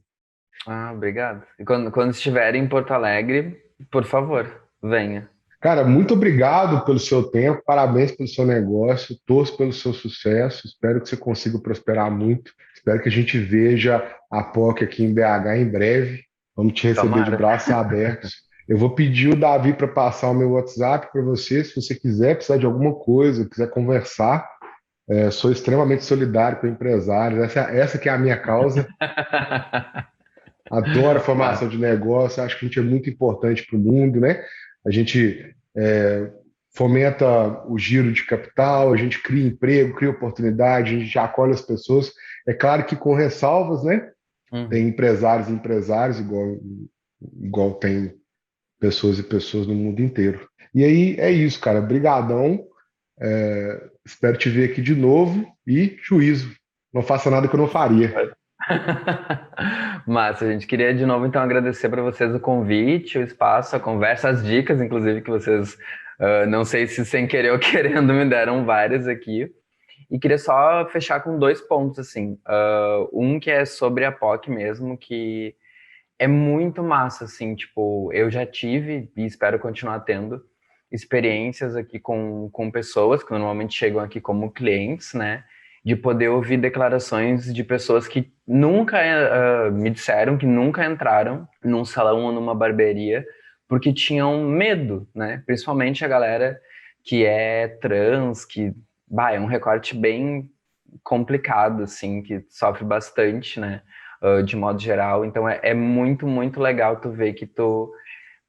Obrigado. E quando estiver em Porto Alegre, por favor, venha. Cara, muito obrigado pelo seu tempo, parabéns pelo seu negócio, torço pelo seu sucesso, espero que você consiga prosperar muito, espero que a gente veja a POC aqui em BH em breve, vamos te receber de Tomara. braços abertos. Eu vou pedir o Davi para passar o meu WhatsApp para você, se você quiser, precisar de alguma coisa, quiser conversar, sou extremamente solidário com empresários, essa que é a minha causa, adoro a formação de negócio, acho que a gente é muito importante para o mundo, né? A gente fomenta o giro de capital, a gente cria emprego, cria oportunidade, a gente acolhe as pessoas. É claro que com ressalvas, né? Tem Uhum. empresários e empresários, igual tem pessoas e pessoas no mundo inteiro. E aí é isso, cara. Brigadão. Espero te ver aqui de novo e juízo. Não faça nada que eu não faria. Massa, a gente queria de novo então agradecer para vocês o convite, o espaço, a conversa, as dicas, inclusive, que vocês, não sei se sem querer ou querendo, me deram várias aqui. E queria só fechar com 2 pontos, assim. Um que é sobre a POC mesmo, que é muito massa, assim, tipo, eu já tive e espero continuar tendo experiências aqui com pessoas que normalmente chegam aqui como clientes, né? De poder ouvir declarações de pessoas que nunca me disseram que nunca entraram num salão ou numa barbearia porque tinham medo, né? Principalmente a galera que é trans, que, é um recorte bem complicado, assim, que sofre bastante, né? De modo geral. Então é muito, muito legal tu ver que tu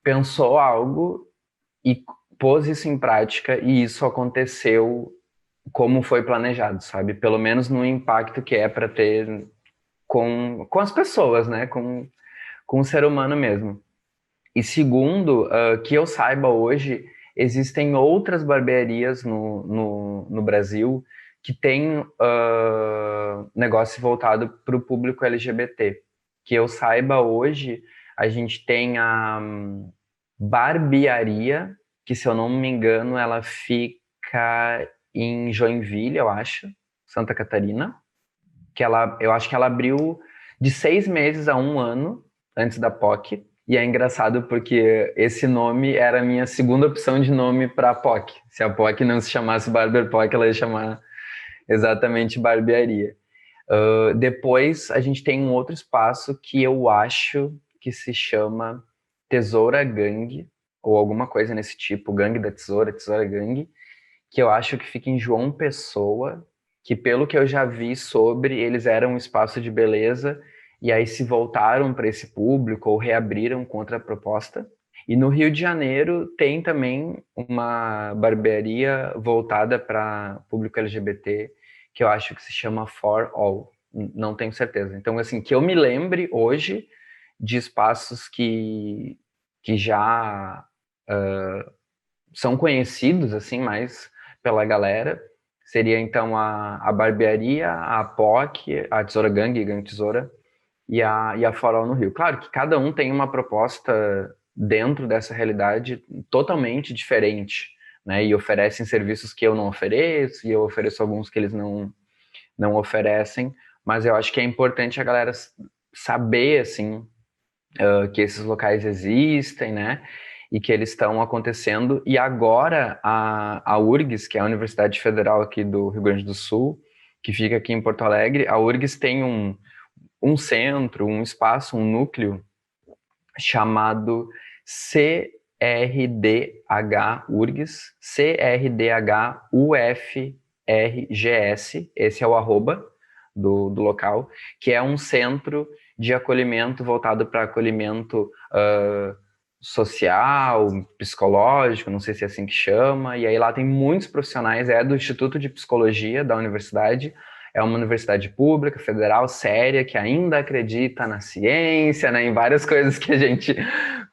pensou algo e pôs isso em prática e isso aconteceu como foi planejado, sabe? Pelo menos no impacto que é para ter com as pessoas, né? Com o ser humano mesmo. E segundo, que eu saiba hoje, existem outras barbearias no Brasil que têm negócio voltado para o público LGBT. Que eu saiba hoje, a gente tem a Barbearia, que se eu não me engano, ela fica em Joinville, eu acho, Santa Catarina, eu acho que ela abriu de 6 meses a 1 ano antes da POC. E é engraçado porque esse nome era a minha segunda opção de nome para a POC. Se a POC não se chamasse Barber POC, ela ia chamar exatamente Barbearia. Depois a gente tem um outro espaço que eu acho que se chama Tesoura Gangue, ou alguma coisa nesse tipo, Gangue da Tesoura, Tesoura Gangue, que eu acho que fica em João Pessoa, que pelo que eu já vi sobre, eles eram um espaço de beleza, e aí se voltaram para esse público, ou reabriram contra a proposta. E no Rio de Janeiro tem também uma barbearia voltada para público LGBT, que eu acho que se chama For All, não tenho certeza. Então, assim, que eu me lembre hoje de espaços que já são conhecidos, assim, mais pela galera, seria, então, a Barbearia, a POC, a Tesoura Gangue, Gangue Tesoura, e a Farol no Rio. Claro que cada um tem uma proposta dentro dessa realidade totalmente diferente, né? E oferecem serviços que eu não ofereço, e eu ofereço alguns que eles não oferecem, mas eu acho que é importante a galera saber, assim, que esses locais existem, né? E que eles estão acontecendo. E agora a URGS, que é a Universidade Federal aqui do Rio Grande do Sul, que fica aqui em Porto Alegre, a URGS tem um centro, um espaço, um núcleo chamado CRDH URGS, CRDH UFRGS, esse é o arroba do local, que é um centro de acolhimento voltado para acolhimento social, psicológico, não sei se é assim que chama, e aí lá tem muitos profissionais, é do Instituto de Psicologia da universidade, é uma universidade pública, federal, séria, que ainda acredita na ciência, né, em várias coisas que a gente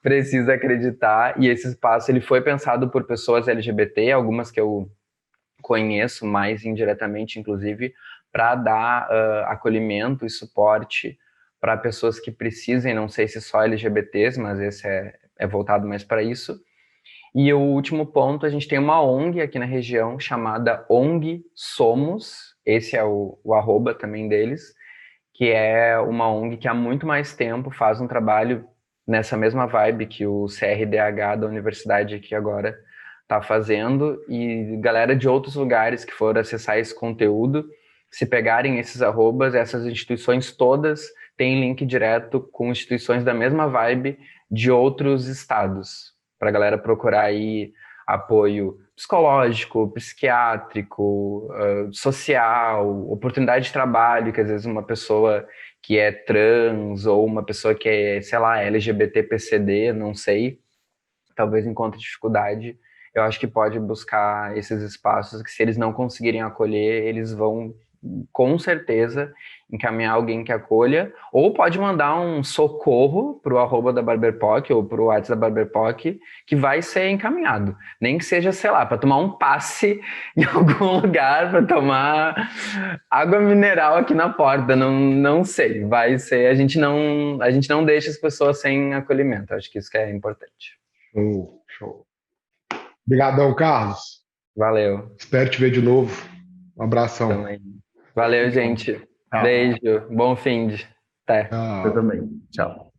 precisa acreditar, e esse espaço ele foi pensado por pessoas LGBT, algumas que eu conheço mais indiretamente, inclusive, para dar acolhimento e suporte para pessoas que precisem, não sei se só LGBTs, mas esse é voltado mais para isso. E o último ponto, a gente tem uma ONG aqui na região chamada ONG Somos, esse é o arroba também deles, que é uma ONG que há muito mais tempo faz um trabalho nessa mesma vibe que o CRDH da universidade aqui agora está fazendo, e galera de outros lugares que foram acessar esse conteúdo, se pegarem esses arrobas, essas instituições todas têm link direto com instituições da mesma vibe de outros estados, para a galera procurar aí apoio psicológico, psiquiátrico, social, oportunidade de trabalho, que às vezes uma pessoa que é trans ou uma pessoa que é, sei lá, LGBT, PCD, não sei, talvez encontre dificuldade. Eu acho que pode buscar esses espaços que, se eles não conseguirem acolher, eles vão com certeza encaminhar alguém que acolha, ou pode mandar um socorro para o arroba da BarberPoc ou para o WhatsApp da BarberPoc, que vai ser encaminhado. Nem que seja, sei lá, para tomar um passe em algum lugar, para tomar água mineral aqui na porta, não sei. Vai ser, a gente não deixa as pessoas sem acolhimento. Acho que isso que é importante. Show. Obrigadão, Carlos. Valeu. Espero te ver de novo. Um abração. Também. Valeu, gente. Tchau. Beijo. Bom fim de. Até. Eu também. Tchau.